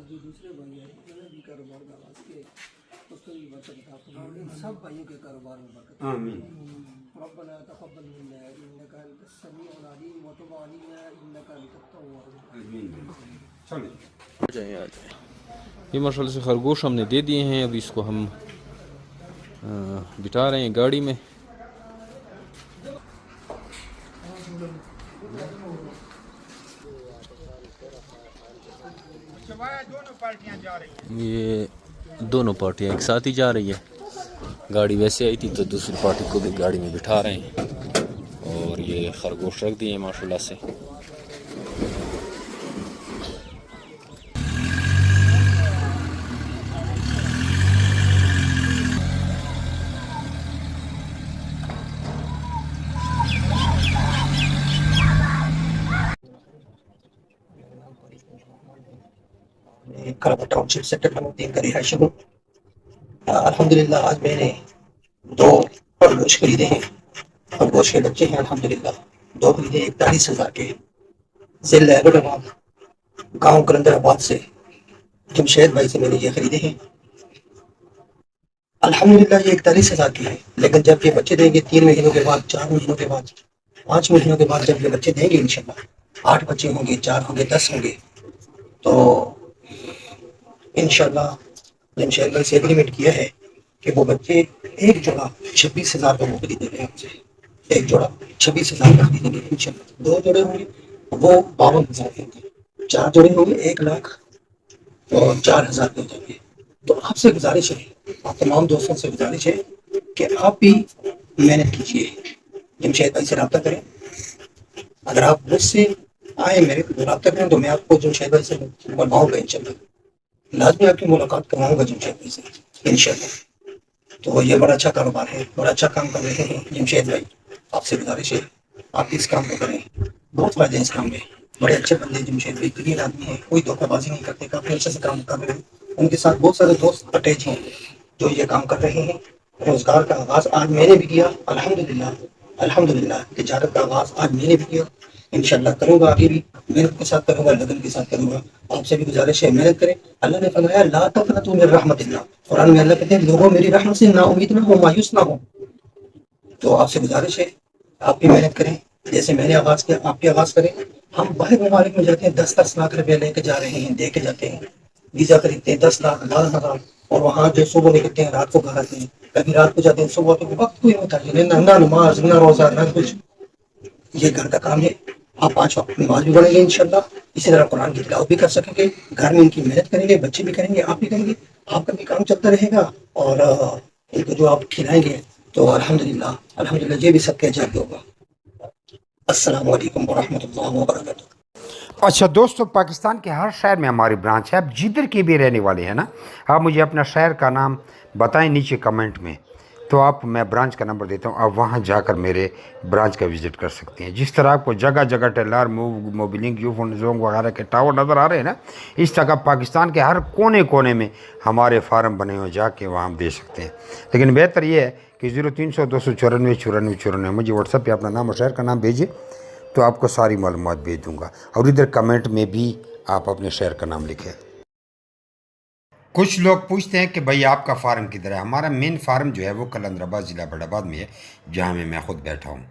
جو دوسرے بھائی ہیں انہوں نے بھی کاروبار کا آغاز کیا، اس کو بھی برکت عطا فرمائے، سب بھائیوں کے کاروبار میں برکت آمین ربنا تقبل منا انك انت السميع العليم وتب علينا انك انت التواب آمین چلیں آ جائیں آ جائیں. یہ ماشاء اللہ سے خرگوش ہم نے دے دیے ہیں. ابھی اس کو ہم بٹھا رہے ہیں گاڑی میں. یہ دونوں پارٹیاں ایک ساتھ ہی جا رہی ہے. گاڑی ویسے آئی تھی تو دوسری پارٹی کو بھی گاڑی میں بٹھا رہے ہیں. اور یہ خرگوش رکھ دیے ہیں ماشاء اللہ سے. کربا ٹاؤن شپ سیکٹر نمبر 3 کا رہائشی ہوں. الحمدللہ آج میں نے 2 خرگوش خریدے ہیں. خرگوش کے بچے ہیں الحمدللہ. 2 خریدے 41,000 کے ضلع ایبٹ آباد گاؤں کلندر آباد سے جمشید بھائی سے میں نے یہ خریدے ہیں. الحمدللہ یہ 41,000 کی ہے، لیکن جب یہ بچے دیں گے 3 مہینوں کے بعد، 4 مہینوں کے بعد، 5 مہینوں کے بعد جب یہ بچے دیں گے انشاءاللہ 8 بچے ہوں گے، 4 ہوں گے، 10 ہوں گے، تو انشاءاللہ جمشید بھائی سے ایگریمنٹ کیا ہے کہ وہ بچے ایک جوڑا 26,000 کا وہ خریدیں گے ہم سے. ایک جوڑا 26,000 کا خریدیں گے انشاءاللہ. 2 جوڑے ہوں گے وہ 52,000 کے ہوں گے. 4 جوڑے ہوں گے 1,04,000 کے ہو جائیں گے. تو آپ سے گزارش ہے، آپ تمام دوستوں سے گزارش ہے کہ آپ بھی محنت کیجیے. جمشید بھائی سے رابطہ کریں. اگر آپ مجھ سے آئے میرے کو رابطہ کریں تو میں آپ کو جمشید بھائی سے بنواؤں گا انشاءاللہ. لازمی آپ کی ملاقات کرواؤں گا جمشید بھائی سے انشاءاللہ. تو یہ بڑا اچھا کاروبار ہے، بڑا اچھا کام کر رہے ہیں جمشید بھائی. آپ سے گزارش ہے آپ اس کام کو کریں. بہت فائدے ہیں اس کام میں. بڑے اچھے بندے جمشید بھائی، کلین آدمی ہیں، کوئی دھوکہ بازی نہیں کرتے، کافی اچھے سے کام کر رہے ہیں. ان کے ساتھ بہت سارے دوست اٹیچ ہیں جو یہ کام کر رہے ہیں. روزگار کا آغاز آج میں نے بھی کیا الحمدللہ. الحمدللہ تجارت کا آغاز آج میں نے بھی کیا. انشاءاللہ کروں گا، آگے بھی محنت کے ساتھ کروں گا، لگن کے ساتھ کروں گا. آپ سے بھی گزارش ہے محنت کریں. اللہ نے فرمایا لا تقنطوا من رحمت اللہ. قرآن میں اللہ کہتے ہیں لوگوں میری رحمت سے نا امید نہ ہو، مایوس نہ ہو. تو آپ سے گزارش ہے آپ بھی محنت کریں. جیسے میں نے آغاز کیا آپ بھی آغاز کریں. ہم باہر ممالک میں جاتے ہیں 10-10 لاکھ روپے لے کے جا رہے ہیں، دے کے جاتے ہیں. ویزا خریدتے ہیں 10 لاکھ 10,000، اور وہاں جو صبح نکلتے ہیں رات کو گھر آتے ہیں. کبھی رات کو جاتے ہیں صبح تو وقت کوئی ہوتا ہے نہ نماز نہ روزہ نہ کچھ. یہ گھر کا کام ہے. آپ 5 وقت نماز بھی پڑھیں گے انشاءاللہ. اسی طرح قرآن کی تلاوت بھی کر سکیں گے. گھر میں ان کی محنت کریں گے، بچے بھی کریں گے، آپ بھی کریں گے. آپ کا بھی کام چلتا رہے گا اور ان کو جو آپ کھلائیں گے تو الحمدللہ یہ بھی سب کے اجر ہوگا. السلام علیکم ورحمۃ اللہ وبرکاتہ. اچھا دوستو، پاکستان کے ہر شہر میں ہماری برانچ ہے. آپ جدھر کے بھی رہنے والے ہیں نا، آپ مجھے اپنا شہر کا نام بتائیں نیچے کمنٹ میں، تو میں برانچ کا نمبر دیتا ہوں. آپ وہاں جا کر میرے برانچ کا وزٹ کر سکتے ہیں. جس طرح آپ کو جگہ جگہ ٹیلر موبلنگ یوفون زونگ وغیرہ کے ٹاور نظر آ رہے ہیں نا، اس طرح پاکستان کے ہر کونے کونے میں ہمارے فارم بنے ہوئے، جا کے وہاں ہم دے سکتے ہیں. لیکن بہتر یہ ہے کہ 0300-294-9494 مجھے واٹس ایپ پہ اپنا نام اور شہر کا نام بھیجیے، تو آپ کو ساری معلومات بھیج دوں گا. اور ادھر کمنٹ میں بھی آپ اپنے شہر کا نام لکھیں. کچھ لوگ پوچھتے ہیں کہ بھائی آپ کا فارم کدھر ہے. ہمارا مین فارم جو ہے وہ کلندر آباد ضلع بڑھ آباد میں ہے، جہاں میں خود بیٹھا ہوں.